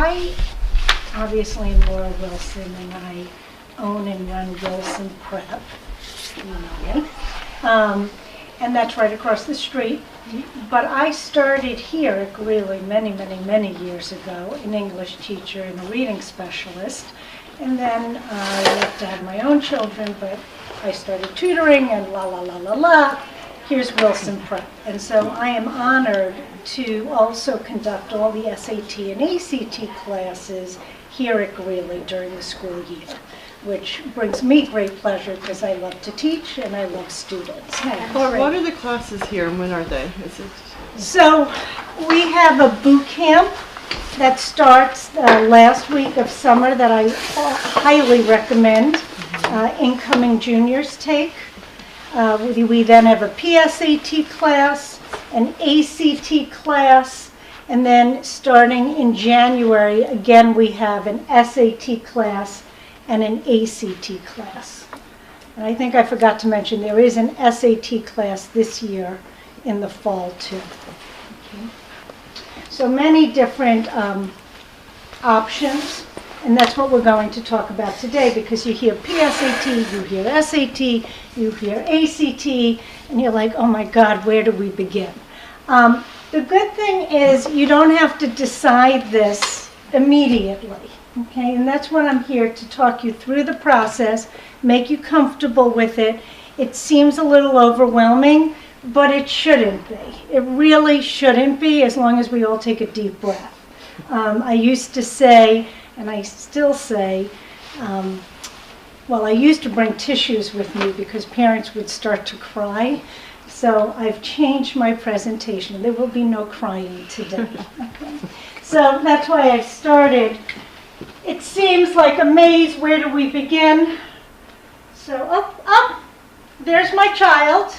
I obviously am Laura Wilson, and I own and run WilsonPrep. And that's right across the street. But I started here at Greeley many years ago, an English teacher and a reading specialist. And then I left to have my own children, but I started tutoring and here's WilsonPrep. And so I am honored to also conduct all the SAT and ACT classes here at Greeley during the school year, which brings me great pleasure because I love to teach and I love students. What are the classes here and when are they? So we have a boot camp that starts last week of summer that I highly recommend incoming juniors take. We then have a PSAT class, an ACT class, and then starting in January, again, we have an SAT class and an ACT class. And I think I forgot to mention there is an SAT class this year in the fall too. Okay. So many different options, and that's what we're going to talk about today, because you hear PSAT, you hear SAT, you hear ACT, and you're like, oh my God, where do we begin? The good thing is you don't have to decide this immediately, okay? And that's what I'm here to talk you through the process, make you comfortable with it. It seems a little overwhelming, but it shouldn't be. It really shouldn't be, as long as we all take a deep breath. I used to say, and I still say, well, I used to bring tissues with me because parents would start to cry. So I've changed my presentation. There will be no crying today. Okay. So that's why I started. It seems like a maze. Where do we begin? So up. There's my child,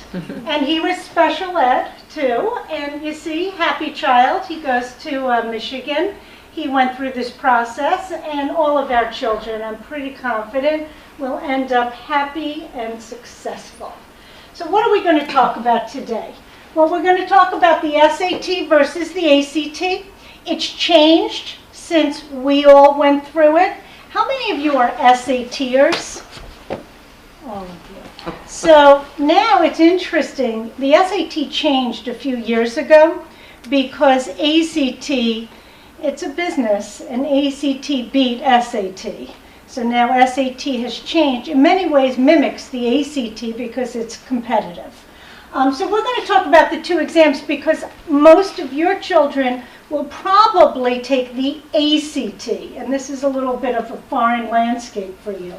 and he was special ed too. And you see, happy child. He goes to Michigan. He went through this process, and all of our children, I'm pretty confident, will end up happy and successful. So what are we going to talk about today? Well, we're going to talk about the SAT versus the ACT. It's changed since we all went through it. How many of you are SATers? All of you. So now it's interesting. The SAT changed a few years ago because ACT, it's a business, and ACT beat SAT. So now SAT has changed. In many ways mimics the ACT because it's competitive. So we're going to talk about the two exams because most of your children will probably take the ACT, and this is a little bit of a foreign landscape for you.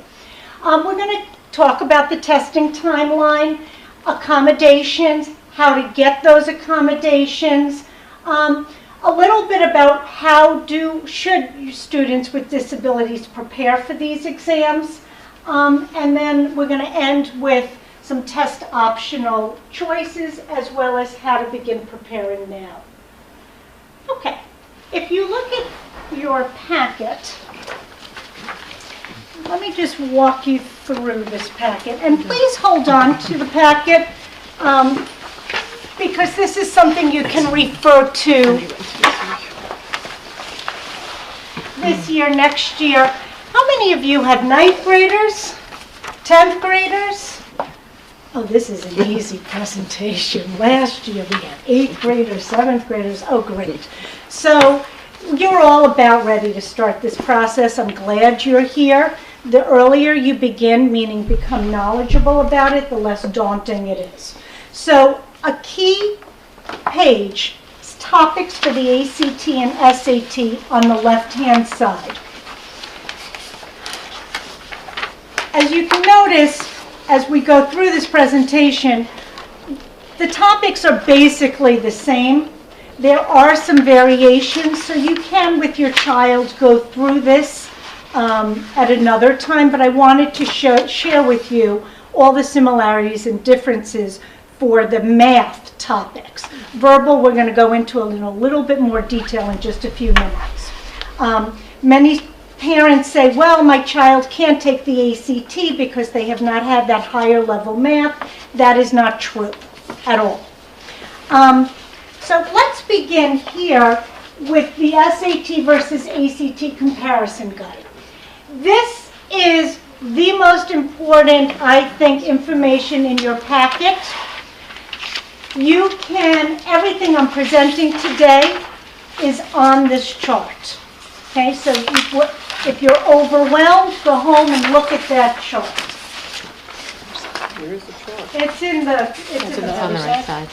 We're going to talk about the testing timeline, accommodations, how to get those accommodations, a little bit about how should students with disabilities prepare for these exams, and then we're going to end with some test optional choices as well as how to begin preparing now. Okay, if you look at your packet, let me just walk you through this packet, and please hold on to the packet because this is something you can refer to this year, next year. How many of you have 9th graders, 10th graders? Oh, this is an easy presentation. Last year we had 8th graders, 7th graders. Oh, great. So you're all about ready to start this process. I'm glad you're here. The earlier you begin, meaning become knowledgeable about it, the less daunting it is. So a key page is topics for the ACT and SAT on the left-hand side. As you can notice, as we go through this presentation, the topics are basically the same. There are some variations, so you can, with your child, go through this at another time, but I wanted to share with you all the similarities and differences for the math topics. Verbal, we're going to go into in a little bit more detail in just a few minutes. Many parents say, well, my child can't take the ACT because they have not had that higher level math. That is not true at all. So let's begin here with the SAT versus ACT comparison guide. This is the most important, I think, information in your packet. You can, everything I'm presenting today is on this chart. Okay, so if you're overwhelmed, go home and look at that chart. Where is the chart? It's in the, It's on the right side.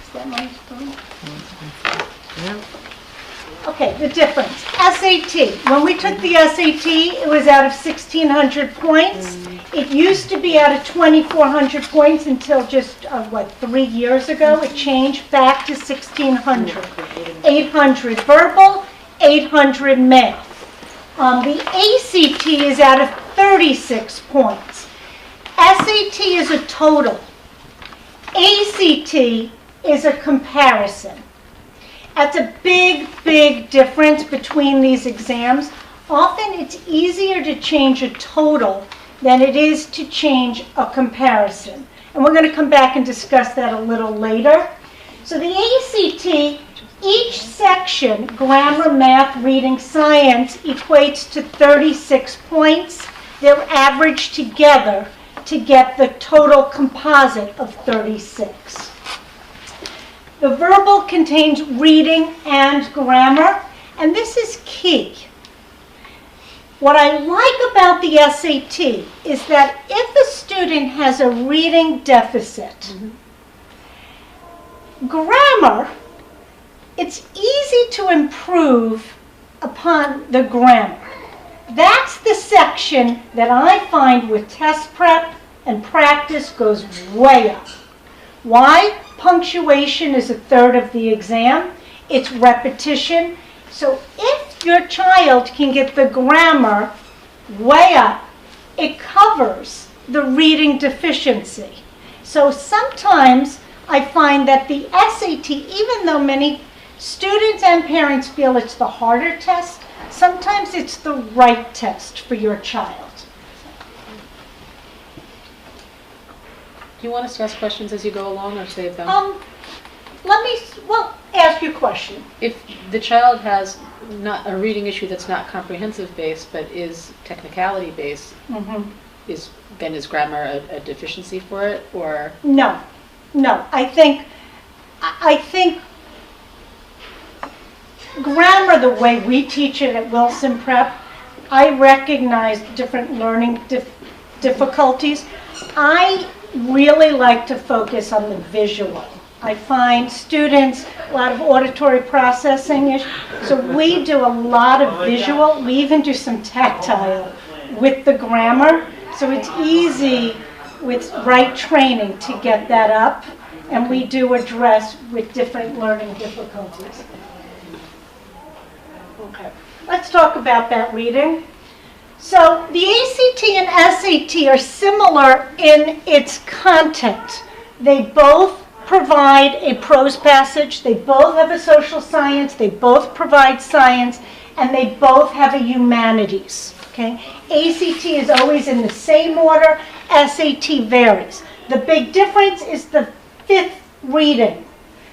Is that my phone? Yeah. Okay, the difference. SAT. When we took the SAT, it was out of 1,600 points. It used to be out of 2,400 points until just, 3 years ago. It changed back to 1,600. 800 verbal, 800 math. The ACT is out of 36 points. SAT is a total. ACT is a comparison. That's a big, big difference between these exams. Often it's easier to change a total than it is to change a comparison. And we're going to come back and discuss that a little later. So the ACT, each section, grammar, math, reading, science, equates to 36 points. They're averaged together to get the total composite of 36. The verbal contains reading and grammar, and this is key. What I like about the SAT is that if a student has a reading deficit, grammar, it's easy to improve upon the grammar. That's the section that I find with test prep and practice goes way up. Why? Punctuation is a third of the exam. It's repetition. So if your child can get the grammar way up, it covers the reading deficiency. So sometimes I find that the SAT, even though many students and parents feel it's the harder test, sometimes it's the right test for your child. Do you want us to ask questions as you go along or save them? Ask your question. If the child has not a reading issue that's not comprehensive based but is technicality based, is grammar a deficiency for it, or? No. I think grammar, the way we teach it at WilsonPrep, I recognize different learning difficulties. I really like to focus on the visual. I find students a lot of auditory processing issues, so we do a lot of visual. We even do some tactile with the grammar, so it's easy with right training to get that up, and we do address with different learning difficulties. Okay, let's talk about that reading. So the ACT and SAT are similar in its content. They both provide a prose passage, they both have a social science, they both provide science, and they both have a humanities. Okay? ACT is always in the same order, SAT varies. The big difference is the fifth reading.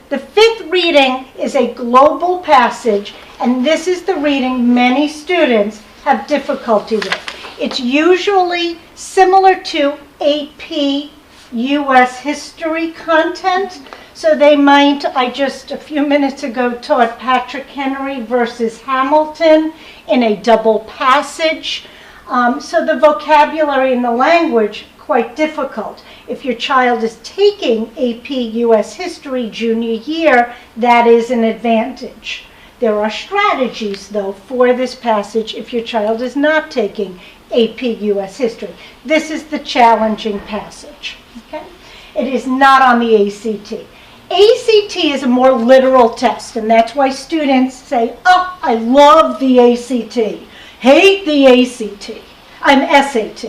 The fifth reading is a global passage, and this is the reading many students have difficulty with. It's usually similar to AP U.S. history content. So they might, I just a few minutes ago taught Patrick Henry versus Hamilton in a double passage. So the vocabulary and the language, quite difficult. If your child is taking AP U.S. history junior year, that is an advantage. There are strategies, though, for this passage if your child is not taking AP U.S. history. This is the challenging passage. Okay? It is not on the ACT. ACT is a more literal test, and that's why students say, oh, I love the ACT, hate the ACT. I'm SAT.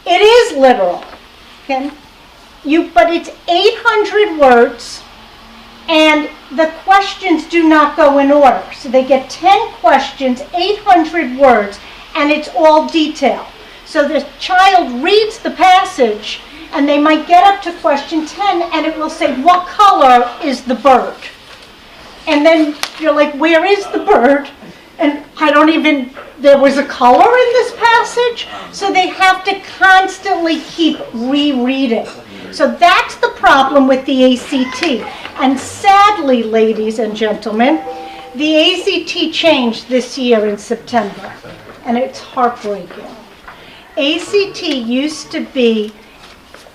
It is literal, okay? But it's 800 words, and the questions do not go in order. So they get 10 questions, 800 words, and it's all detail. So the child reads the passage, And they might get up to question 10 and it will say, what color is the bird? And then you're like, where is the bird? And there was a color in this passage? So they have to constantly keep rereading. So that's the problem with the ACT. And sadly, ladies and gentlemen, the ACT changed this year in September, and it's heartbreaking. ACT used to be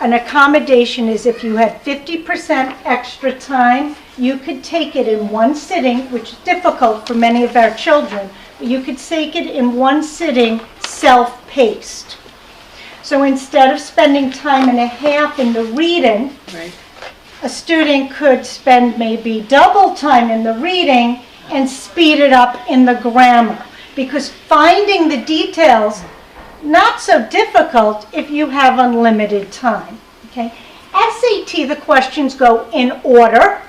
an accommodation is if you had 50% extra time, you could take it in one sitting, which is difficult for many of our children, but you could take it in one sitting, self-paced. So instead of spending time and a half in the reading, Right. a student could spend maybe double time in the reading and speed it up in the grammar. Because finding the details, not so difficult if you have unlimited time. Okay? SAT, the questions go in order,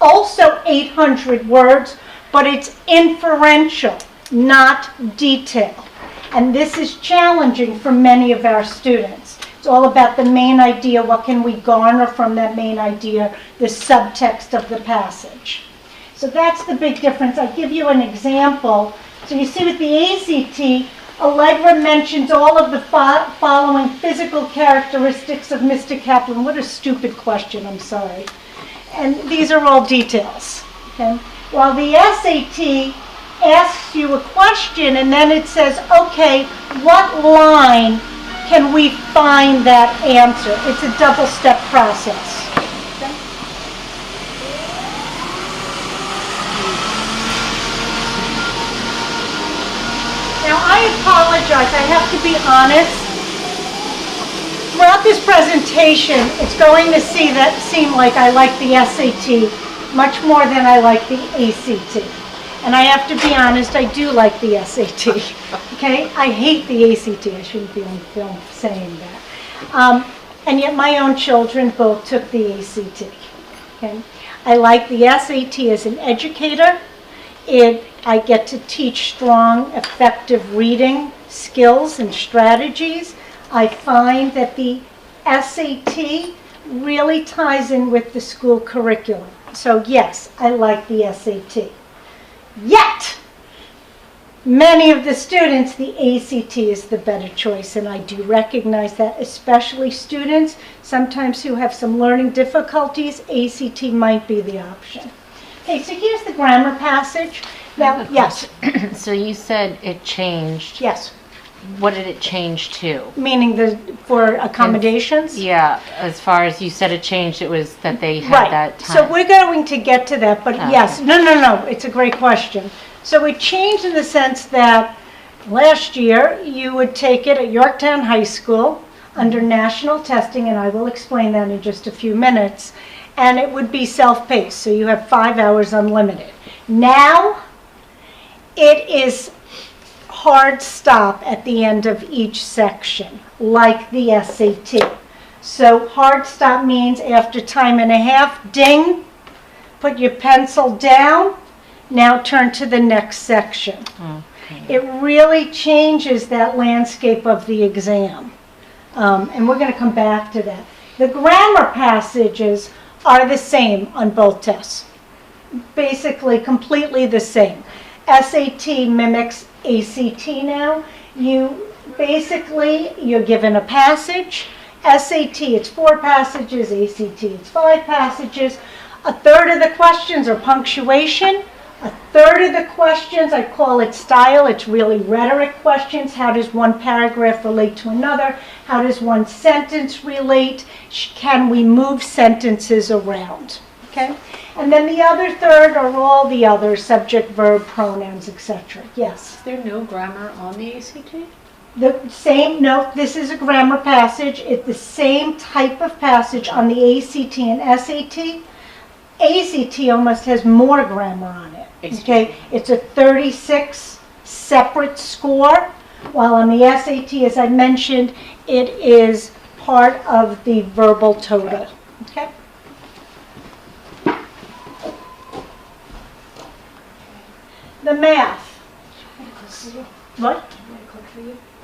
also 800 words, but it's inferential, not detail. And this is challenging for many of our students. It's all about the main idea, what can we garner from that main idea, the subtext of the passage. So that's the big difference. I'll give you an example. So you see with the ACT, Allegra mentions all of the following physical characteristics of Mr. Kaplan. What a stupid question, I'm sorry. And these are all details. Okay? While the SAT asks you a question and then it says, okay, what line can we find that answer? It's a double-step process. Okay? Now, I apologize. I have to be honest. Throughout this presentation, it's going to seem like I like the SAT much more than I like the ACT. And I have to be honest, I do like the SAT. Okay? I hate the ACT. I shouldn't be on film saying that. And yet my own children both took the ACT. Okay? I like the SAT as an educator. I get to teach strong, effective reading skills and strategies. I find that the SAT really ties in with the school curriculum. So yes, I like the SAT. Yet, many of the students, the ACT is the better choice, and I do recognize that, especially students, sometimes who have some learning difficulties, ACT might be the option. Okay, so here's the grammar passage. Now, yes. So you said it changed. Yes. What did it change to? Meaning for accommodations? Yeah, as far as you said it changed, it was that they had Right. that time. So we're going to get to that, but yes. No, it's a great question. So it changed in the sense that last year you would take it at Yorktown High School under national testing, and I will explain that in just a few minutes, and it would be self-paced, so you have 5 hours unlimited. Now it is hard stop at the end of each section, like the SAT. So hard stop means after time and a half, ding, put your pencil down, now turn to the next section. Okay. It really changes that landscape of the exam. And we're going to come back to that. The grammar passages are the same on both tests. Basically, completely the same. SAT mimics ACT now. You're given a passage. SAT, it's 4 passages. ACT, it's 5 passages. A third of the questions are punctuation. A third of the questions, I call it style. It's really rhetoric questions. How does one paragraph relate to another? How does one sentence relate? Can we move sentences around? Okay? And then the other third are all the other subject, verb, pronouns, etc. Yes? Is there no grammar on the ACT? No, this is a grammar passage. It's the same type of passage on the ACT and SAT. ACT almost has more grammar on it. Okay? It's a 36 separate score, while on the SAT, as I mentioned, it is part of the verbal total. Okay? The math. What?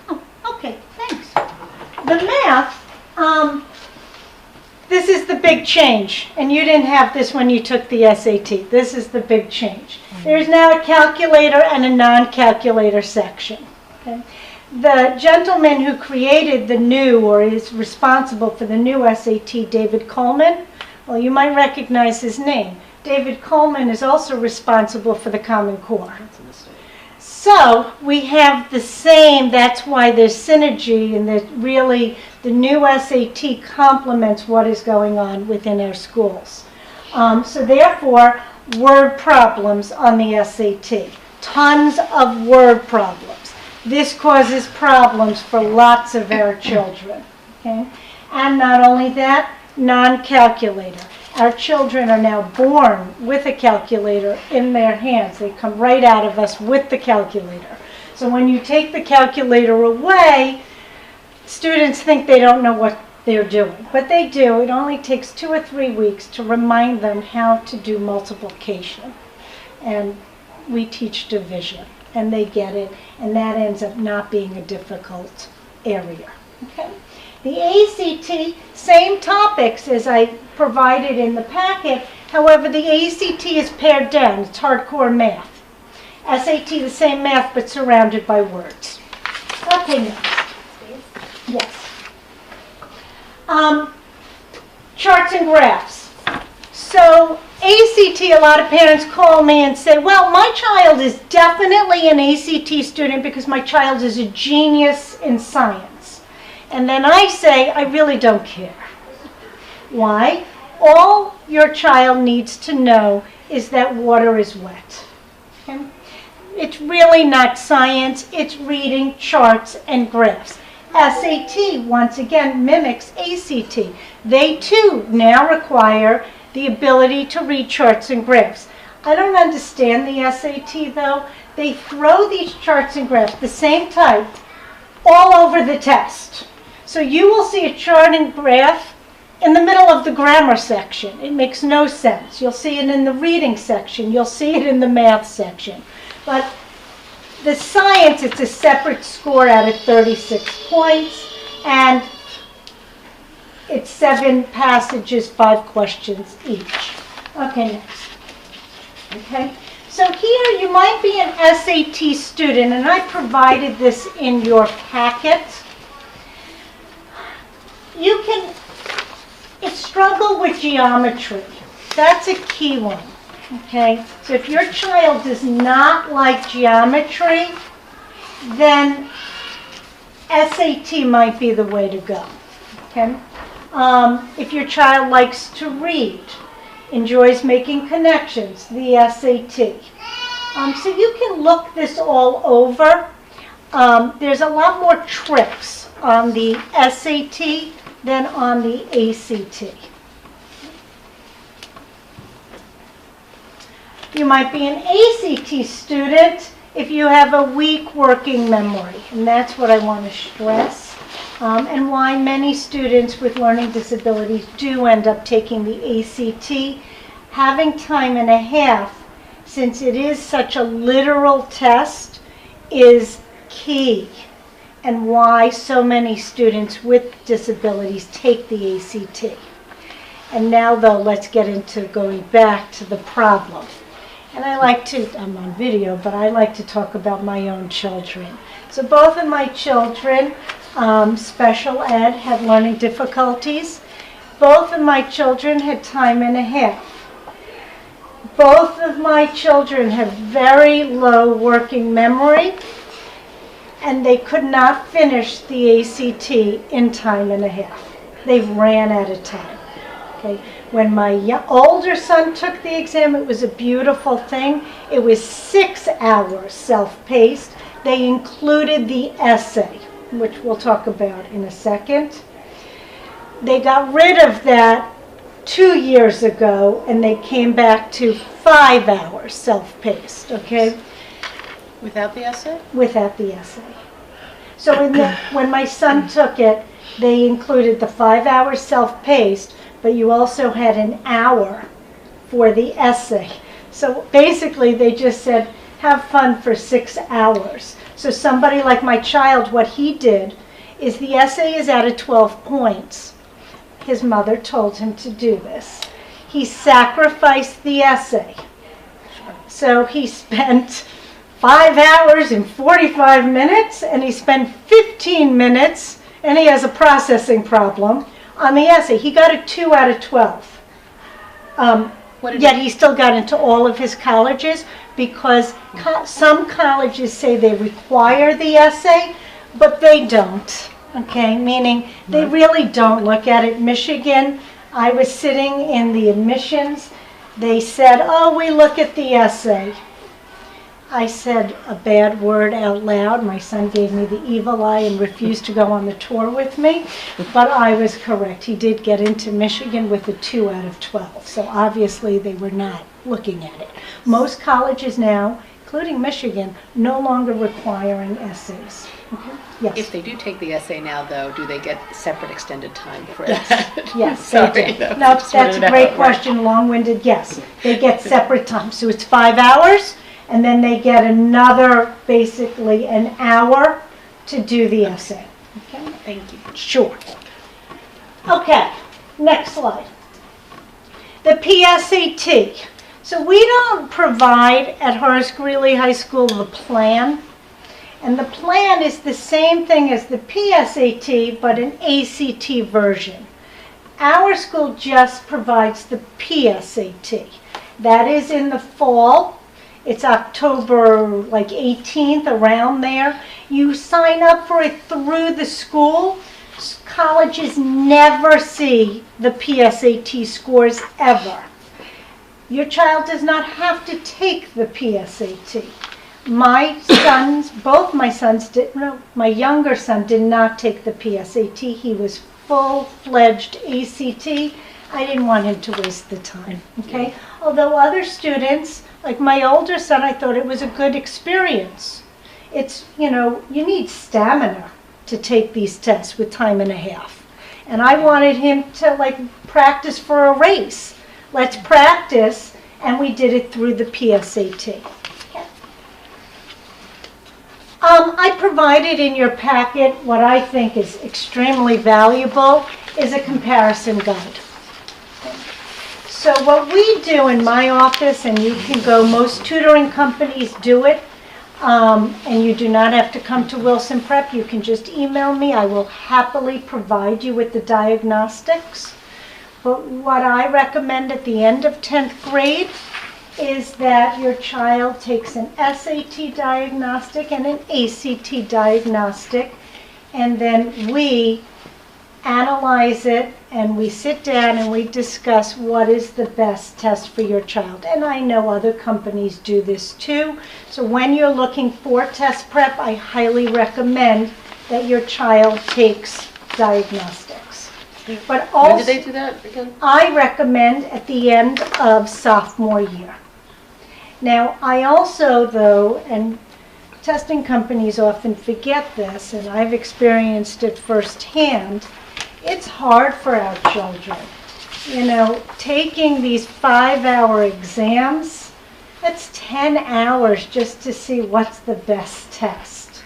Oh, okay, thanks. The math, this is the big change, and you didn't have this when you took the SAT. This is the big change. There's now a calculator and a non-calculator section. Okay? The gentleman who created the new, or is responsible for the new SAT, David Coleman, well, you might recognize his name. David Coleman is also responsible for the Common Core. That's a mistake. So we have the same, that's why there's synergy, and that really the new SAT complements what is going on within our schools. So therefore, word problems on the SAT. Tons of word problems. This causes problems for lots of our children. Okay? And not only that, non-calculator. Our children are now born with a calculator in their hands. They come right out of us with the calculator. So when you take the calculator away, students think they don't know what they're doing. But they do. It only takes 2 or 3 weeks to remind them how to do multiplication. And we teach division, and they get it, and that ends up not being a difficult area. Okay? The ACT, same topics as I provided in the packet. However, the ACT is pared down. It's hardcore math. SAT, the same math, but surrounded by words. Okay, next. Yes. Charts and graphs. So ACT, a lot of parents call me and say, well, my child is definitely an ACT student because my child is a genius in science. And then I say, I really don't care. Why? All your child needs to know is that water is wet. Okay? It's really not science, it's reading charts and graphs. SAT, once again, mimics ACT. They too now require the ability to read charts and graphs. I don't understand the SAT though. They throw these charts and graphs, the same type, all over the test. So you will see a chart and graph in the middle of the grammar section. It makes no sense. You'll see it in the reading section. You'll see it in the math section. But the science, it's a separate score out of 36 points, and it's 7 passages, 5 questions each. Okay, next. Okay, so here you might be an SAT student, and I provided this in your packet. You can struggle with geometry. That's a key one. Okay, so if your child does not like geometry, then SAT might be the way to go. Okay, if your child likes to read, enjoys making connections, the SAT. So you can look this all over. There's a lot more tricks on the SAT than on the ACT. You might be an ACT student if you have a weak working memory, and that's what I want to stress, and why many students with learning disabilities do end up taking the ACT. Having time and a half, since it is such a literal test, is key, and why so many students with disabilities take the ACT. And now though, let's get into going back to the problem. And I like to, I'm on video, but I like to talk about my own children. So both of my children, special ed, had learning difficulties. Both of my children had time and a half. Both of my children have very low working memory, and they could not finish the ACT in time and a half. They ran out of time. Okay. When my older son took the exam, it was a beautiful thing. It was 6 hours self-paced. They included the essay, which we'll talk about in a second. They got rid of that 2 years ago, and they came back to 5 hours self-paced, okay? Without the essay? Without the essay. So when my son took it, they included the 5 hours self-paced, but you also had an hour for the essay. So basically they just said, have fun for 6 hours. So somebody like my child, what he did is the essay is out of 12 points. his mother told him to do this. He sacrificed the essay. So he spent 5 hours and 45 minutes, and he spent 15 minutes, and he has a processing problem, on the essay. He got a 2 out of 12. Yet he still got into all of his colleges, because some colleges say they require the essay, but they don't, okay? Meaning they really don't look at it. Michigan, I was sitting in the admissions. They said, oh, we look at the essay. I said a bad word out loud. My son gave me the evil eye and refused to go on the tour with me. But I was correct. He did get into Michigan with a 2 out of 12. So obviously they were not looking at it. Most colleges now, including Michigan, no longer requiring essays. Okay? Yes. If they do take the essay now, though, do they get separate extended time for it? Yes, Sorry, they do. no, No, just that's wanted a to great know. question, long-winded, yes. They get separate time, so it's 5 hours, and then they get another, basically, an hour to do the essay. Okay? Thank you. Sure. Okay, next slide. The PSAT. So we don't provide at Horace Greeley High School the plan. And the plan is the same thing as the PSAT, but an ACT version. Our school just provides the PSAT. That is in the fall. It's October like 18th, around there. You sign up for it through the school. Colleges never see the PSAT scores ever. Your child does not have to take the PSAT. My sons, both my sons did, no, my younger son did not take the PSAT. He was full-fledged ACT. I didn't want him to waste the time, okay? Although other students, like my older son, I thought it was a good experience. It's, you know, you need stamina to take these tests with time and a half. And I wanted him to, like, practice for a race. Let's practice, and we did it through the PSAT. I provided in your packet what I think is extremely valuable is a comparison guide. So what we do in my office, and you can go, most tutoring companies do it, and you do not have to come to WilsonPrep. You can just email me. I will happily provide you with the diagnostics. But what I recommend at the end of 10th grade is that your child takes an SAT diagnostic and an ACT diagnostic, and then we analyze it, and we sit down and we discuss what is the best test for your child. And I know other companies do this too. So when you're looking for test prep, I highly recommend that your child takes diagnostics. But also, When did they do that again? I recommend at the end of sophomore year. Now, I also, though, and testing companies often forget this, and I've experienced it firsthand, it's hard for our children. You know, taking these 5-hour exams, that's 10 hours just to see what's the best test.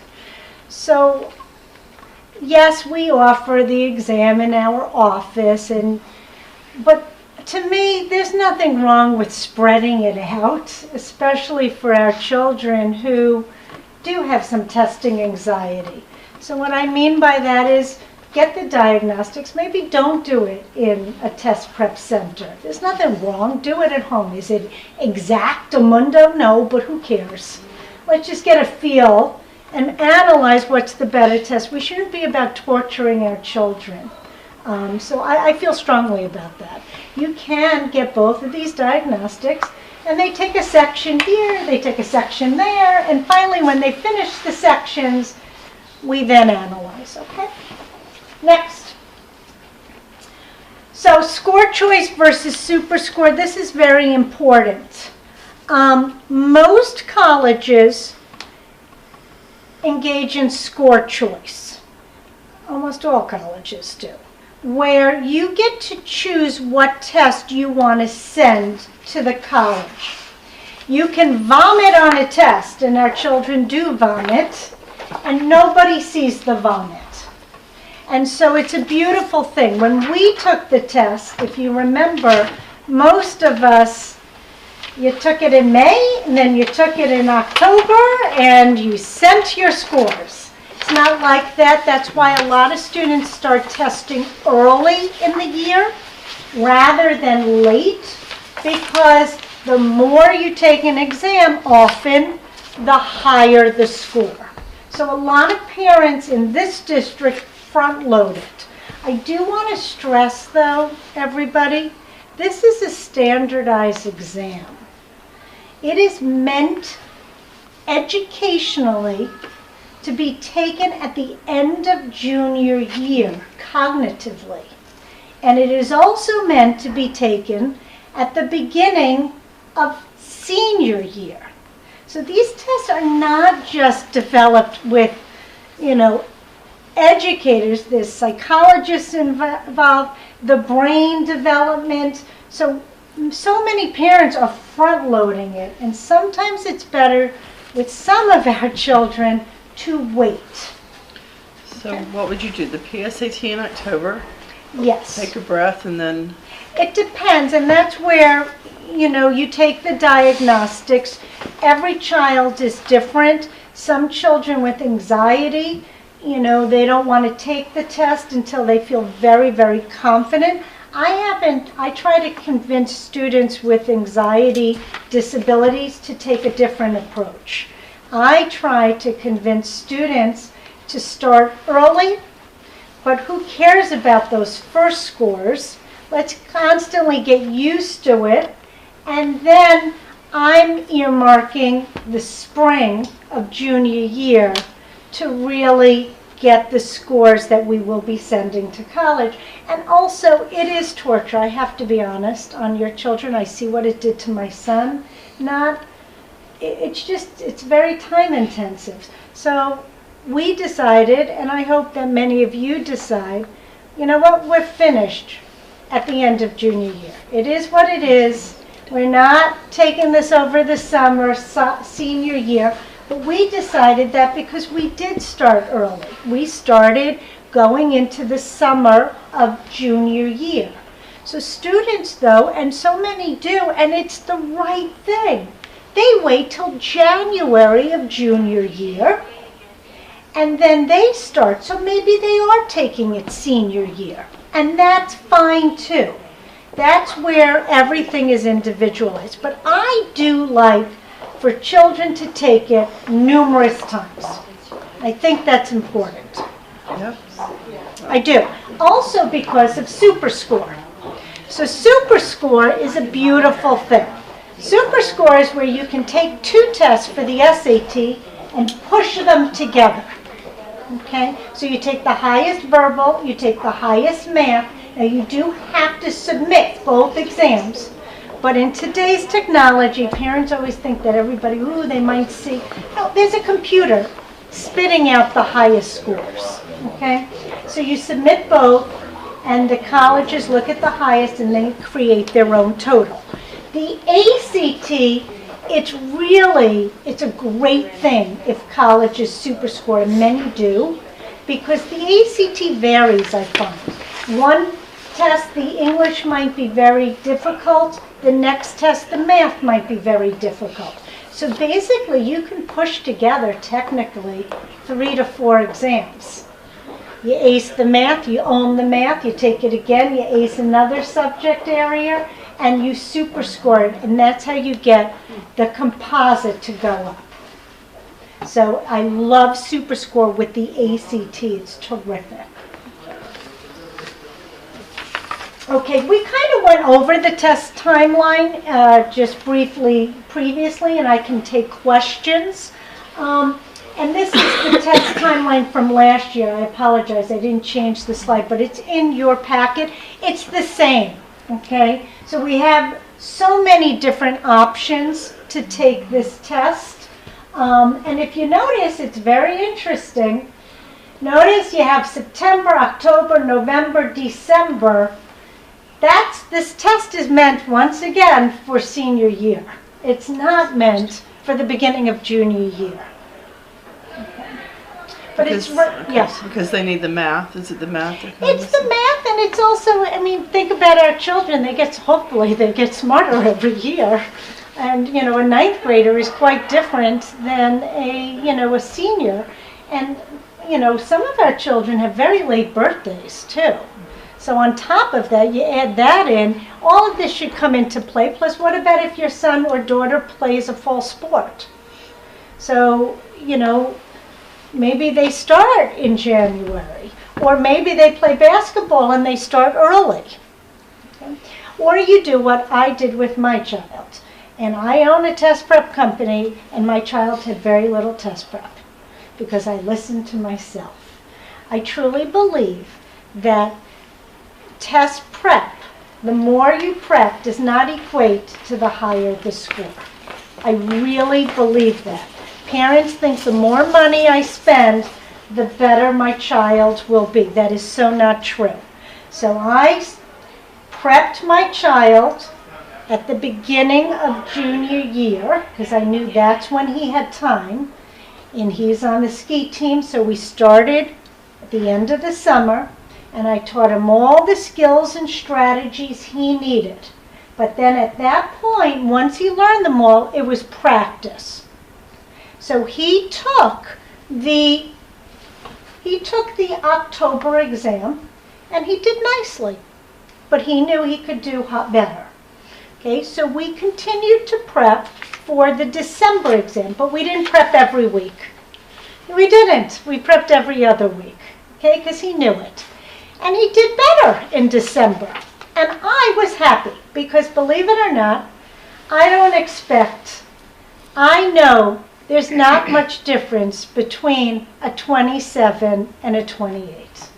So, yes, we offer the exam in our office, but to me, there's nothing wrong with spreading it out, especially for our children who do have some testing anxiety. So what I mean by that is get the diagnostics. Maybe don't do it in a test prep center. There's nothing wrong. Do it at home. Is it exactamundo? No, but who cares? Let's just get a feel and analyze what's the better test. We shouldn't be about torturing our children. So I feel strongly about that. You can get both of these diagnostics, and they take a section here, they take a section there, and finally when they finish the sections, we then analyze, okay? Next. So score choice versus super score, this is very important. Most colleges engage in score choice. Almost all colleges do, where you get to choose what test you want to send to the college. You can vomit on a test, and our children do vomit, and nobody sees the vomit. And so it's a beautiful thing. When we took the test, if you remember, most of us, you took it in May, and then you took it in October, and you sent your scores. It's not like that. That's why a lot of students start testing early in the year rather than late, because the more you take an exam, often the higher the score. So a lot of parents in this district front load it. I do want to stress though, everybody, this is a standardized exam. It is meant educationally to be taken at the end of junior year, cognitively. And it is also meant to be taken at the beginning of senior year. So these tests are not just developed with, educators. There's psychologists involved, the brain development. So many parents are front loading it, and sometimes it's better with some of our children to wait. So what would you do? The PSAT in October? Yes. Take a breath and then... It depends, and that's where, you take the diagnostics. Every child is different. Some children with anxiety, they don't want to take the test until they feel very, very confident. I try to convince students with anxiety disabilities to take a different approach. I try to convince students to start early, but who cares about those first scores? Let's constantly get used to it, and then I'm earmarking the spring of junior year to really get the scores that we will be sending to college. And also, it is torture, I have to be honest, on your children. I see what it did to my son. It's very time intensive. So we decided, and I hope that many of you decide, we're finished at the end of junior year. It is what it is. We're not taking this over the summer, senior year. But we decided that because we did start early. We started going into the summer of junior year. So students, though, and so many do, and it's the right thing, they wait till January of junior year, and then they start. So maybe they are taking it senior year, and that's fine, too. That's where everything is individualized. But I do like for children to take it numerous times. I think that's important. Yep. I do. Also because of SuperScore. So SuperScore is a beautiful thing. SuperScore is where you can take two tests for the SAT and push them together. Okay? So you take the highest verbal, you take the highest math. Now you do have to submit both exams. But in today's technology, parents always think that everybody, they might see. No, there's a computer spitting out the highest scores, okay? So you submit both, and the colleges look at the highest, and they create their own total. The ACT, it's a great thing if colleges SuperScore, and many do, because the ACT varies, I find. One test, the English might be very difficult. The next test, the math might be very difficult. So basically, you can push together, technically, 3 to 4 exams. You ace the math, you own the math, you take it again, you ace another subject area, and you SuperScore it, and that's how you get the composite to go up. So I love SuperScore with the ACT. It's terrific. Okay, we kind of went over the test timeline just briefly previously, and I can take questions. And this is the test timeline from last year. I apologize, I didn't change the slide, but it's in your packet. It's the same, okay? So we have so many different options to take this test. And if you notice, it's very interesting. Notice you have September, October, November, December. This test is meant, once again, for senior year. It's not meant for the beginning of junior year. Okay. But it's, Because, yes. because they need the math. Is it the math that comes? It's the math, and it's also, I mean, think about our children. Hopefully they get smarter every year. And, you know, a ninth grader is quite different than a senior. And, you know, some of our children have very late birthdays, too. So on top of that, you add that in, all of this should come into play. Plus, what about if your son or daughter plays a fall sport? So, you know, maybe they start in January, or maybe they play basketball and they start early. Okay? Or you do what I did with my child. And I own a test prep company, and my child had very little test prep because I listened to myself. I truly believe that test prep, the more you prep, does not equate to the higher the score. I really believe that. Parents think the more money I spend, the better my child will be. That is so not true. So I prepped my child at the beginning of junior year, because I knew that's when he had time, and he's on the ski team, so we started at the end of the summer, and I taught him all the skills and strategies he needed. But then at that point, once he learned them all, it was practice. So he took the October exam, and he did nicely, but he knew he could do better. Okay, so we continued to prep for the December exam, but we didn't prep every week. We didn't. We prepped every other week, okay, because he knew it. And he did better in December. And I was happy because, believe it or not, I know there's not much difference between a 27 and a 28.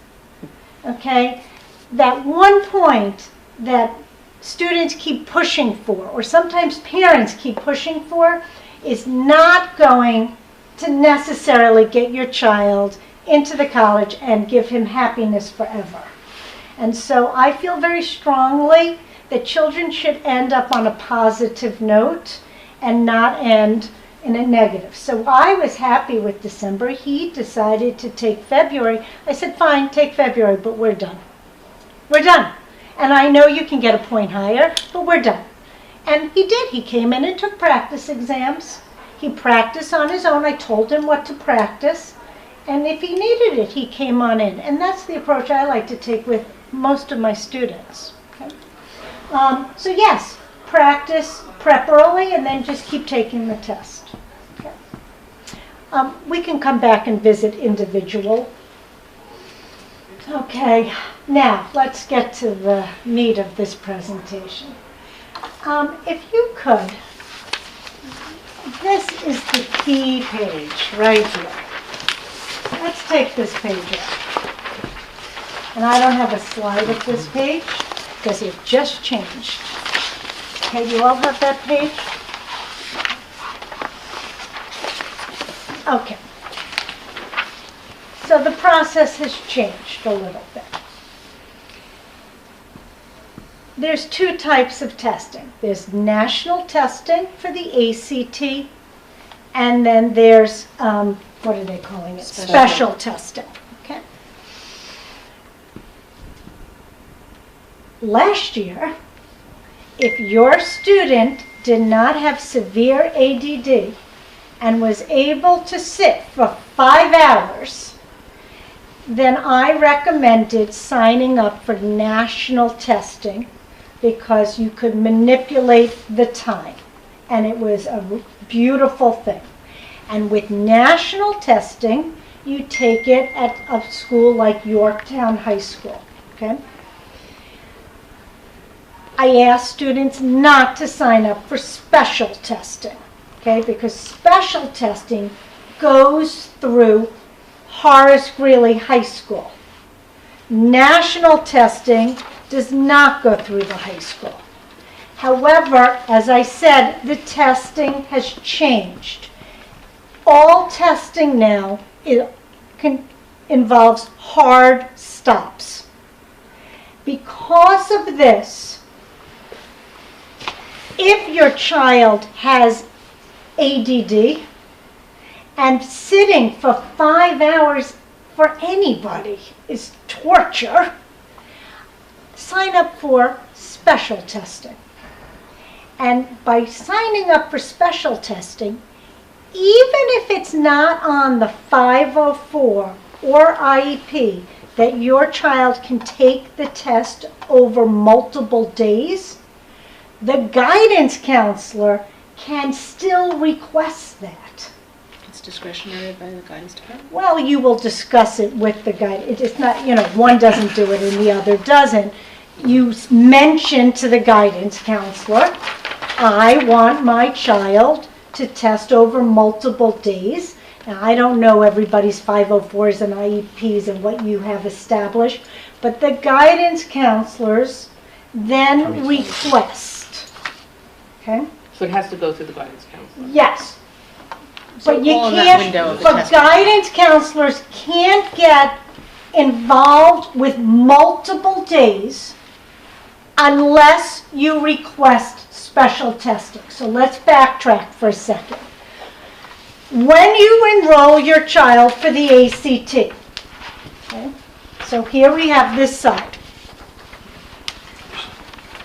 Okay? That one point that students keep pushing for, or sometimes parents keep pushing for, is not going to necessarily get your child into the college and give him happiness forever. And so I feel very strongly that children should end up on a positive note and not end in a negative. So I was happy with December. He decided to take February. I said, fine, take February, but we're done. We're done. And I know you can get a point higher, but we're done. And he did. He came in and took practice exams. He practiced on his own. I told him what to practice. And if he needed it, he came on in. And that's the approach I like to take with most of my students. Okay? So yes, practice, prep early, and then just keep taking the test. Okay? We can come back and visit individual. Okay, now let's get to the meat of this presentation. If you could, this is the key page right here. Let's take this page out. And I don't have a slide of this page because it just changed. Okay, you all have that page? Okay. So the process has changed a little bit. There's two types of testing. There's national testing for the ACT, and then there's, what are they calling it? Special testing. Okay. Last year, if your student did not have severe ADD and was able to sit for 5 hours, then I recommended signing up for national testing because you could manipulate the time. And it was a beautiful thing. And with national testing, you take it at a school like Yorktown High School. Okay? I asked students not to sign up for special testing, okay? Because special testing goes through Horace Greeley High School. National testing does not go through the high school. However, as I said, the testing has changed. All testing now involves hard stops. Because of this, if your child has ADD and sitting for 5 hours for anybody is torture. Sign up for special testing. And by signing up for special testing, even if it's not on the 504 or IEP, that your child can take the test over multiple days, the guidance counselor can still request that. It's discretionary by the guidance department? Well, you will discuss it with the guide. It's not, one doesn't do it and the other doesn't. You mention to the guidance counselor, I want my child to test over multiple days. Now, I don't know everybody's 504s and IEPs and what you have established, but the guidance counselors then request. Okay? So it has to go through the guidance counselor? Yes. So But you all in that window can't, of the but testing. guidance counselors can't get involved with multiple days unless you request special testing. So let's backtrack for a second. When you enroll your child for the ACT, okay, so here we have this side.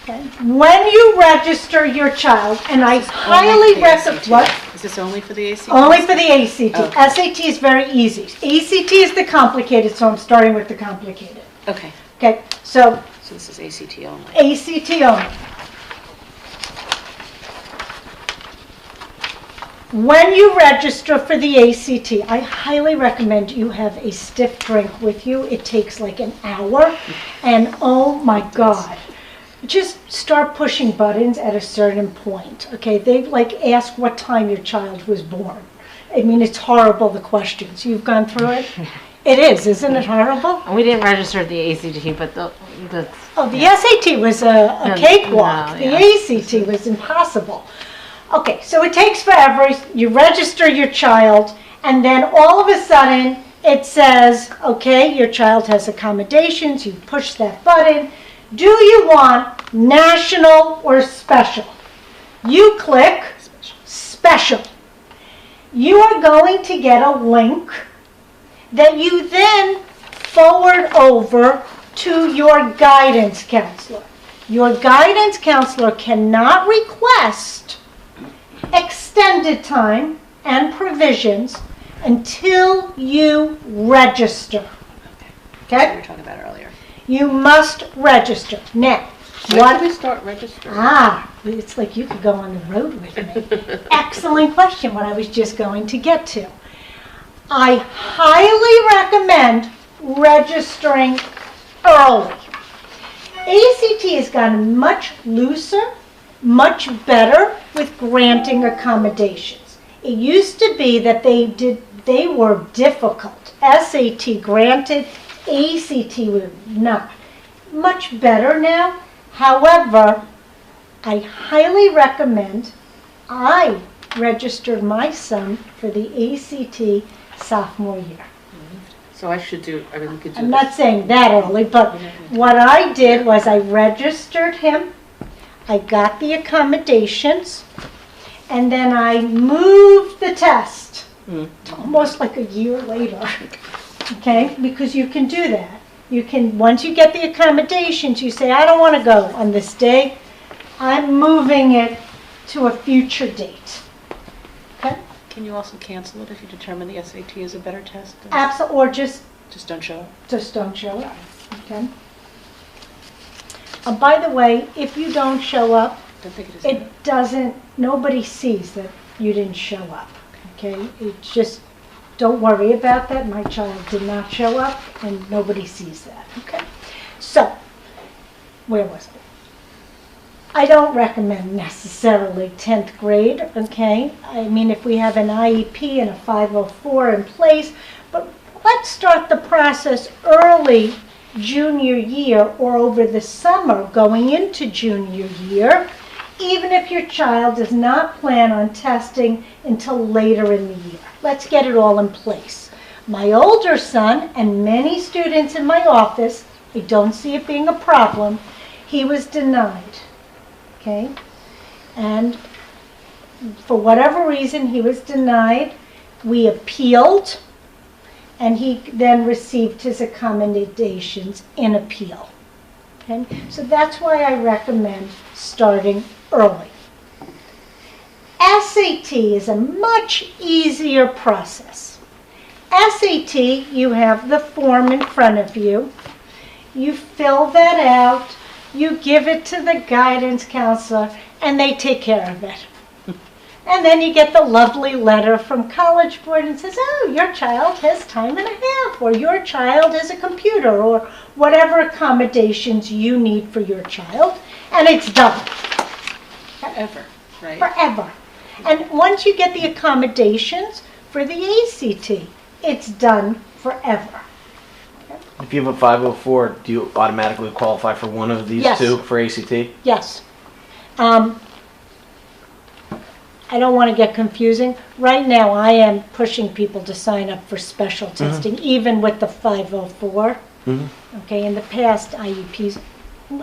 Okay. When you register your child, and I highly recommend, what? Is this only for the ACT? Only for the ACT. Okay. SAT is very easy. ACT is the complicated, so I'm starting with the complicated. Okay, Okay, so so this is ACT only. ACT only. When you register for the ACT, I highly recommend you have a stiff drink with you. It takes like an hour, and oh my God. Just start pushing buttons at a certain point, okay? They ask what time your child was born. I mean, it's horrible, the questions. You've gone through it? It is, isn't it horrible? We didn't register the ACT, but the Oh, the SAT was a cakewalk. No, The yeah. ACT was impossible. Okay, so it takes forever. You register your child, and then all of a sudden it says, okay, your child has accommodations. You push that button. Do you want national or special? You click special. You are going to get a link that you then forward over to your guidance counselor. Your guidance counselor cannot request extended time and provisions until you register. That we Okay? were talking about earlier. You must register. Now, When what? do we start registering? It's like you could go on the road with me. Excellent question, what I was just going to get to. I highly recommend registering early. ACT has gotten much looser, much better with granting accommodations. It used to be that they were difficult. SAT granted, ACT was not. Much better now. However, I highly recommend, I registered my son for the ACT sophomore year. So I should do, I mean, we could do I'm not this. saying that early, but what I did was I registered him, I got the accommodations, and then I moved the test to almost like a year later, okay? Because you can do that. You can, once you get the accommodations, you say, I don't want to go on this day. I'm moving it to a future date. Okay? Can you also cancel it if you determine the SAT is a better test? Absolutely, or just Don't show up? don't show up. Okay? By the way, if you don't show up, Don't think it is. it doesn't, nobody sees that you didn't show up. Okay? It's just, don't worry about that. My child did not show up, and nobody sees that. Okay? So, where was I? I don't recommend necessarily 10th grade, okay? I mean, if we have an IEP and a 504 in place, but let's start the process early junior year or over the summer going into junior year, even if your child does not plan on testing until later in the year. Let's get it all in place. My older son and many students in my office, I don't see it being a problem, he was denied. Okay, and for whatever reason he was denied. We appealed, and he then received his accommodations in appeal. Okay? So that's why I recommend starting early. SAT is a much easier process. SAT, you have the form in front of you. You fill that out, you give it to the guidance counselor, and they take care of it. And then you get the lovely letter from College Board and says, oh, your child has time and a half, or your child has a computer, or whatever accommodations you need for your child, and it's done. Forever, right? Forever. And once you get the accommodations for the ACT, it's done forever. If you have a 504, do you automatically qualify for one of these Yes. two for ACT? Yes. I don't want to get confusing. Right now, I am pushing people to sign up for special testing, even with the 504. Mhm. Okay, in the past IEPs,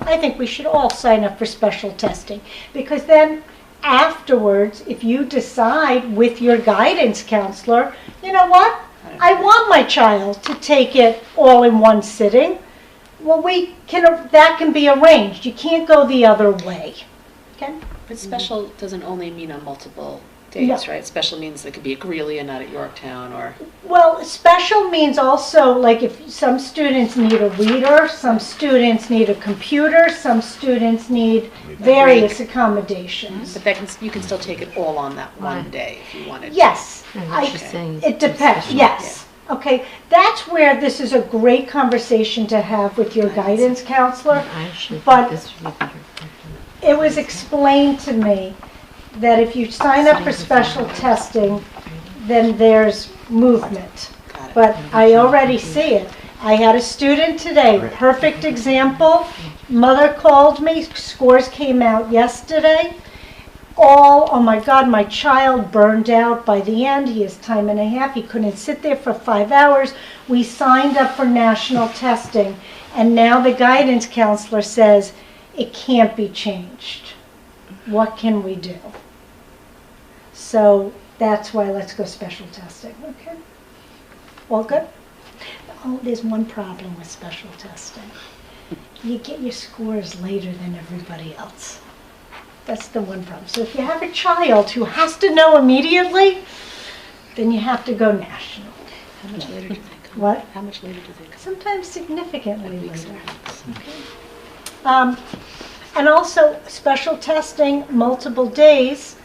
I think we should all sign up for special testing, because then afterwards, if you decide with your guidance counselor, you know what? I want my child to take it all in one sitting. Well, that can be arranged. You can't go the other way. Okay? But special doesn't only mean on multiple days, No. right? Special means it could be at Greeley and not at Yorktown, or... Well, special means also, like, if some students need a reader, some students need a computer, some students need various accommodations. But you can still take it all on that one day if you wanted. Yes, And what she's saying is it depends, special. yes. Okay, that's where this is a great conversation to have with your guidance counselor. I actually think But- this would be better. It was explained to me that if you sign up for special testing, then there's movement. Got it. But I already see it. I had a student today, perfect example. Mother called me, scores came out yesterday. Oh my God, my child burned out by the end. He has time and a half. He couldn't sit there for 5 hours. We signed up for national testing, and now the guidance counselor says it can't be changed. What can we do? So that's why let's go special testing, okay? All good? Oh, there's one problem with special testing. You get your scores later than everybody else. That's the one problem. So if you have a child who has to know immediately, then you have to go national. How much later do they come? What? How much later do they come? Sometimes significantly Weeks later. or months? And also special testing, multiple days,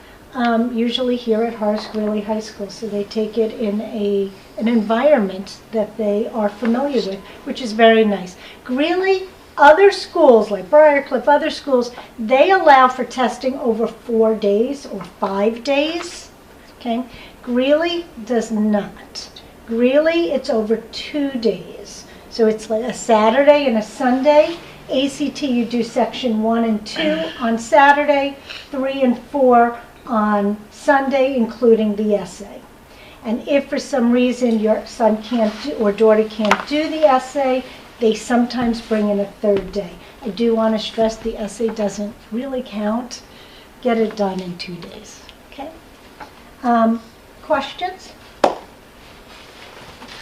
usually here at Horace Greeley High School. So they take it in an environment that they are familiar with, which is very nice. Greeley, other schools like Briarcliff, other schools, they allow for testing over 4 days or 5 days. Okay, Greeley does not. Greeley, it's over 2 days. So it's like a Saturday and a Sunday. ACT, you do section 1 and 2 on Saturday, 3 and 4 on Sunday, including the essay. And if for some reason your son can't do, or daughter can't do the essay, they sometimes bring in a 3rd day. I do want to stress the essay doesn't really count. Get it done in 2 days. Okay? Questions?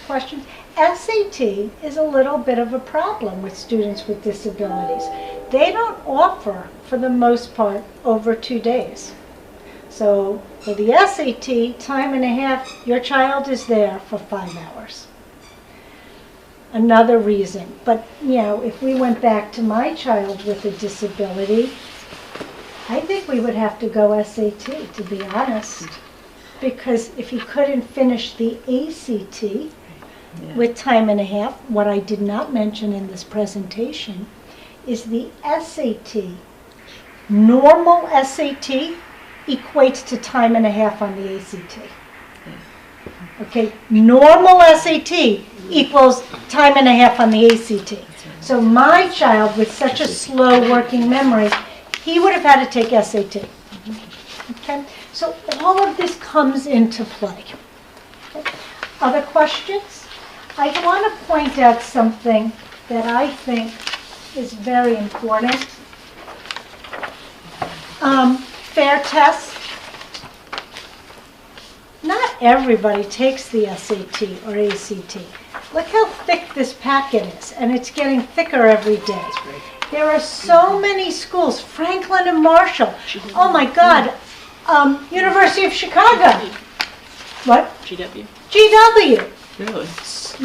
Questions? SAT is a little bit of a problem with students with disabilities. They don't offer, for the most part, over 2 days. So for the SAT, time and a half, your child is there for 5 hours. Another reason. But, you know, if we went back to my child with a disability, I think we would have to go SAT, to be honest. Because if he couldn't finish the ACT, with time and a half, what I did not mention in this presentation is the SAT. Normal SAT equates to time and a half on the ACT. Okay, normal SAT equals time and a half on the ACT. So my child with such a slow working memory, he would have had to take SAT. Okay, so all of this comes into play. Okay. Other questions? I want to point out something that I think is very important. Fair test. Not everybody takes the SAT or ACT. Look how thick this packet is, and it's getting thicker every day. There are so many schools, Franklin and Marshall. Oh my God, University of Chicago. What? GW. GW. Really?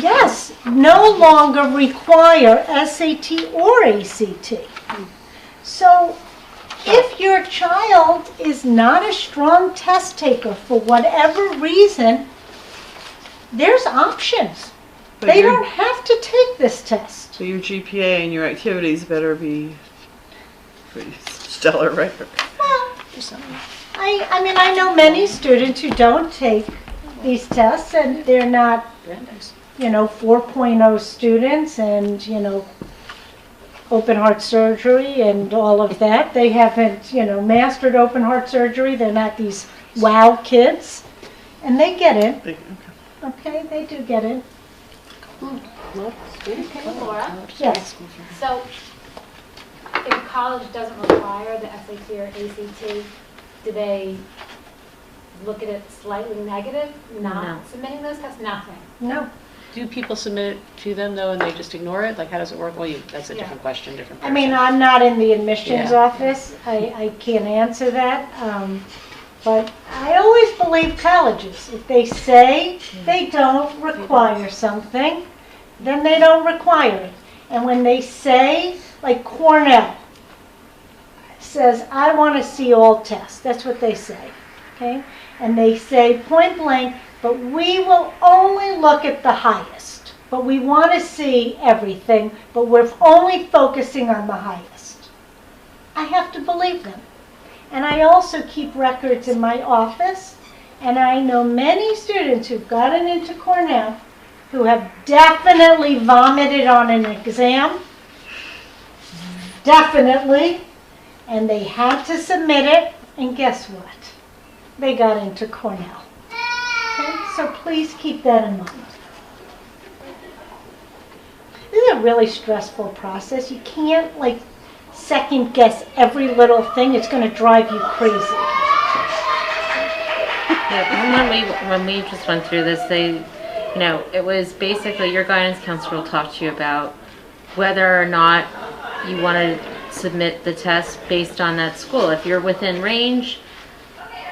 Yes, no longer require SAT or ACT. So if your child is not a strong test taker for whatever reason, there's options. But They your- don't have to take this test. So your GPA and your activities better be pretty stellar, right? Well, I mean, I know many students who don't take these tests, and they're not, Brandeis. 4.0 students and, open heart surgery and all of that. They haven't, mastered open heart surgery. They're not these wow kids. And they get in. Okay. Okay, they do get in. Laura, Yes. so if college doesn't require the SAT or ACT, do they look at it slightly negative, not No. submitting those tests? Nothing. No. Do people submit it to them though, and they just ignore it? Like, how does it work? Well, that's a different question, different I person. mean, I'm not in the admissions Yeah. office. I can't answer that. But I always believe colleges. If they say they don't require something, then they don't require it. And when they say, like Cornell says, I want to see all tests. That's what they say. Okay? And they say point blank, but we will only look at the highest. But we want to see everything, but we're only focusing on the highest. I have to believe them. And I also keep records in my office, and I know many students who've gotten into Cornell who have definitely vomited on an exam, definitely, and they had to submit it, and guess what? They got into Cornell. Okay, so please keep that in mind. This is a really stressful process. You can't second guess every little thing. It's going to drive you crazy. Yeah, when we just went through this, it was basically your guidance counselor will talk to you about whether or not you want to submit the test based on that school. If you're within range,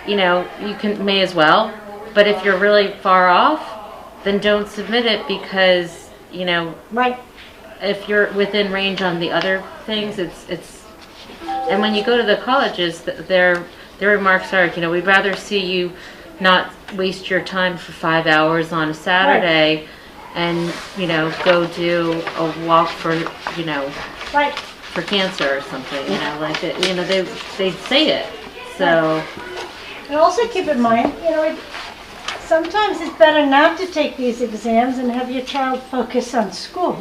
you may as well. But if you're really far off, then don't submit it because, Right. if you're within range on the other things, it's and when you go to the colleges, their remarks are, we'd rather see you not waste your time for 5 hours on a Saturday and, go do a walk for, Right. for cancer or something, they say it. So, And also keep in mind, sometimes it's better not to take these exams and have your child focus on school.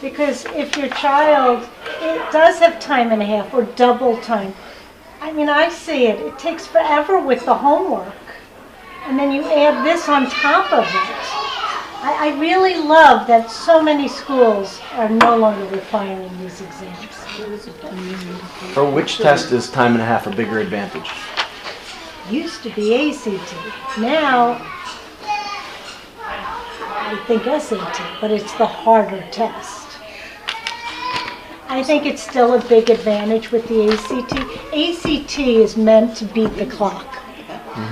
Because if your child does have time and a half or double time, I mean, I see it. It takes forever with the homework. And then you add this on top of it. I really love that so many schools are no longer requiring these exams. For which test is time and a half a bigger advantage? Used to be ACT. Now, I think SAT, but it's the harder test. I think it's still a big advantage with the ACT. ACT is meant to beat the clock.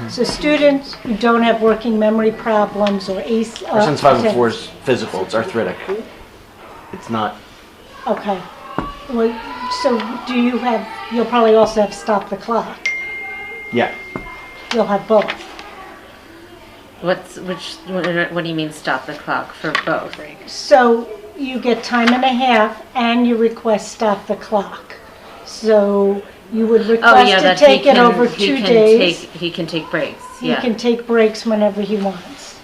So students who don't have working memory problems or ACT... Or since 504 is physical, it's arthritic. It's not. Okay. Well, so you'll probably also have stop the clock. Yeah. You'll have both. what do you mean stop the clock for both? So you get time and a half and you request stop the clock. So you would request to that take it over 2 days. He can take breaks. He Yeah. can take breaks whenever he wants.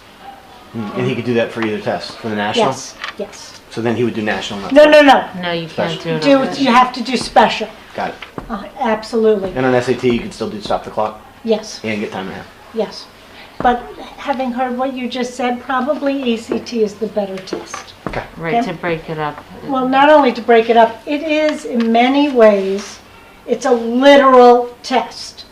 And he could do that for either test, for the national? Yes, yes. So then he would do national, not No, special. no, no. No, you can't do it. You have to do special. Got it. Absolutely. And on SAT, you can still do stop the clock Yes, and get time and a half. yes. But having heard what you just said, probably ACT is the better test. Right, to break it up. Well, not only to break it up, it is in many ways, it's a literal test.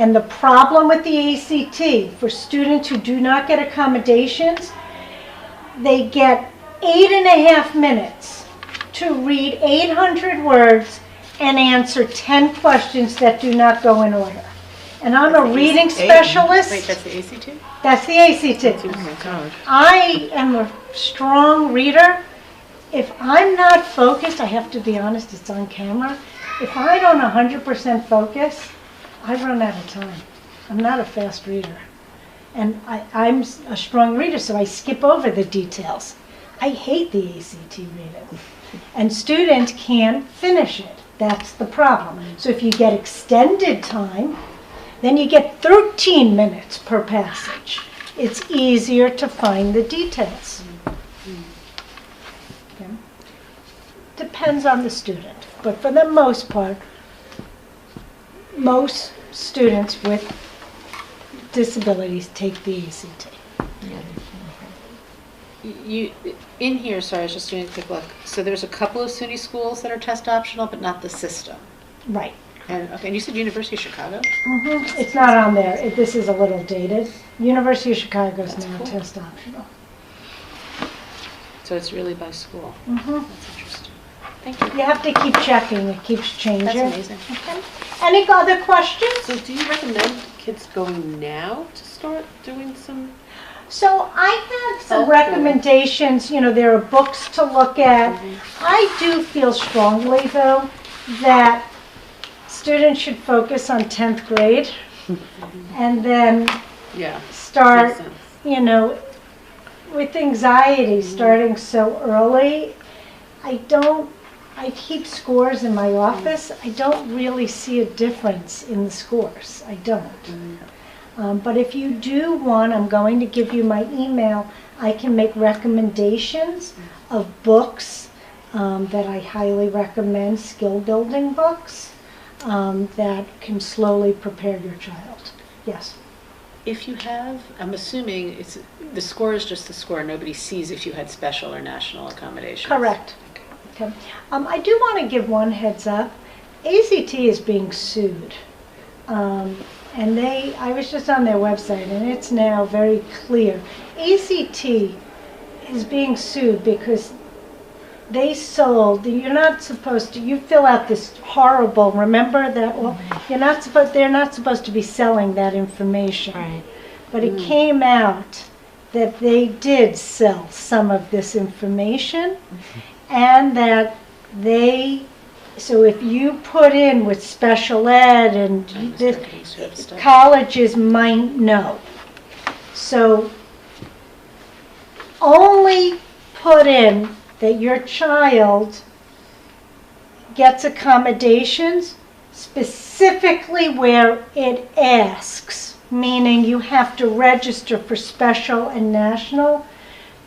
And the problem with the ACT, for students who do not get accommodations, they get 8.5 minutes to read 800 words and answer 10 questions that do not go in order. And I'm a reading specialist. Wait, that's the ACT? That's the ACT. Oh my God. I am a strong reader. If I'm not focused, I have to be honest, it's on camera. If I don't 100% focus, I run out of time. I'm not a fast reader. And I'm a strong reader, so I skip over the details. I hate the ACT reading. And students can't finish it. That's the problem. So if you get extended time, then you get 13 minutes per passage. It's easier to find the details. Okay. Depends on the student, but for the most part, most students with disabilities take the ACT. You, in here, sorry, I was just doing a quick look. So there's a couple of SUNY schools that are test optional, but not the system. Right. And, okay, and you said University of Chicago? It's not on there. This is a little dated. University of Chicago is now cool. test optional. So it's really by school. That's interesting. Thank you. You have to keep checking. It keeps changing. That's amazing. Okay. Any other questions? So do you recommend kids going now to start doing some? So I have some Okay. recommendations. You know, there are books to look at. I do feel strongly, though, that students should focus on 10th grade and then Yeah. start, Makes sense. you know, with anxiety starting so early. I keep scores in my office. I don't really see a difference in the scores. I don't. But if you do want, I'm going to give you my email. I can make recommendations of books that I highly recommend, skill building books that can slowly prepare your child. Yes. If you have, I'm assuming it's, the score is just the score. Nobody sees if you had special or national accommodations. Correct. Okay. I do want to give one heads up. ACT is being sued. And I was just on their website, and it's now very clear. ACT is being sued because they sold, you're not supposed to, you fill out this horrible, remember that, well, they're not supposed to be selling that information. Right. But it came out that they did sell some of this information, and that so if you put in with special ed and this, colleges might know. So only put in that your child gets accommodations specifically where it asks, meaning you have to register for special and national.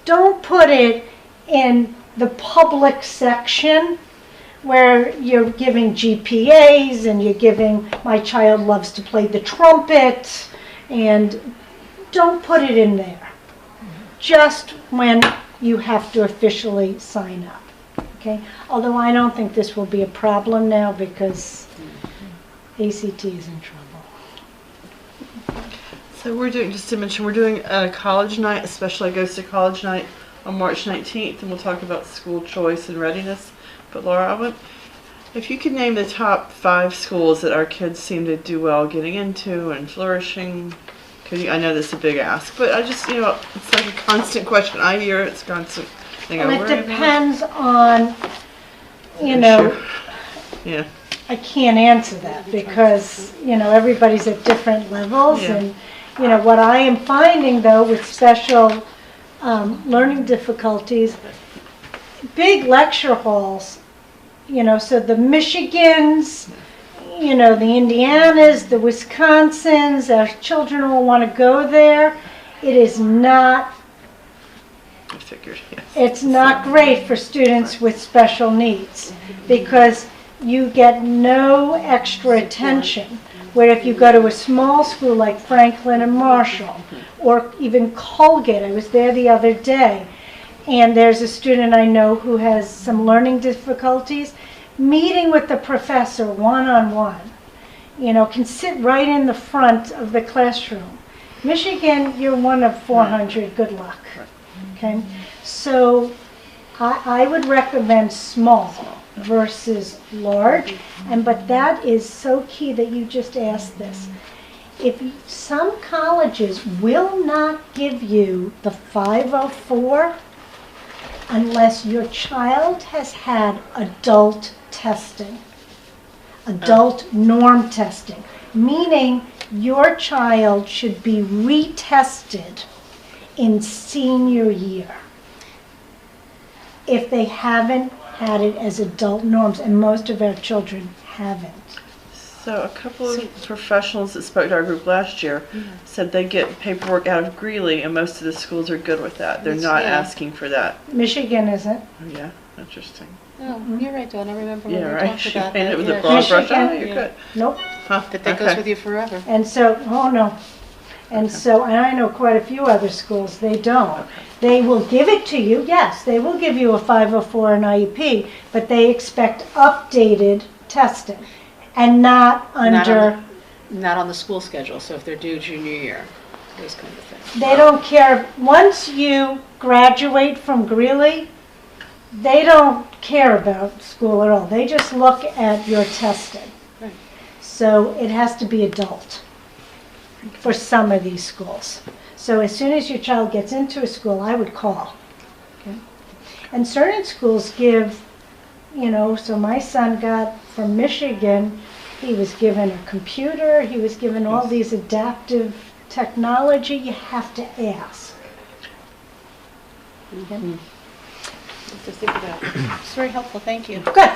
Don't put it in the public section where you're giving GPAs and you're giving, my child loves to play the trumpet, and don't put it in there. Just when you have to officially sign up, okay? Although I don't think this will be a problem now because ACT is in trouble. So we're doing, just to mention, we're doing a college night, especially Goes to College Night on March 19th, and we'll talk about school choice and readiness. But Laura, if you could name the top 5 schools that our kids seem to do well getting into and flourishing, I know this is a big ask, but I just, it's like a constant question. I hear it's a constant thing. Well, it depends on, Yeah. I can't answer that because, everybody's at different levels. Yeah. And, what I am finding, though, with special learning difficulties, big lecture halls, so the Michigans, the Indianas, the Wisconsins, our children will want to go there. It is not, I figured, yes. it's not great for students with special needs because you get no extra attention. Where if you go to a small school like Franklin and Marshall, or even Colgate, I was there the other day, and there's a student I know who has some learning difficulties, meeting with the professor one-on-one can sit right in the front of the classroom. Michigan, you're one of 400, good luck. Okay? So I would recommend small versus large, but that is so key that you just asked this. Some colleges will not give you the 504 unless your child has had adult testing, adult norm testing, meaning your child should be retested in senior year if they haven't had it as adult norms, and most of our children haven't. So a couple of professionals that spoke to our group last year said they get paperwork out of Greeley, and most of the schools are good with that. They're not asking for that. Michigan isn't. Yeah, interesting. Oh, you're right, Dawn. I remember when Yeah, we right. talked She about painted that. with a Yeah. broad brush. Michigan. Oh, you're good. Nope. Huh? That goes with you forever. And so, oh no. And so, and I know quite a few other schools, they don't. They will give it to you, yes, they will give you a 504 and IEP, but they expect updated testing and not under, Not on the school schedule, so if they're due junior year, those kind of things. they don't care. Once you graduate from Greeley, they don't care about school at all. They just look at your testing. Right. So it has to be adult for some of these schools. So as soon as your child gets into a school, I would call. Okay? And certain schools give, so my son got from Michigan, he was given a computer, he was given all these adaptive technology. You have to ask. To think about. It's very helpful. Thank you. Good.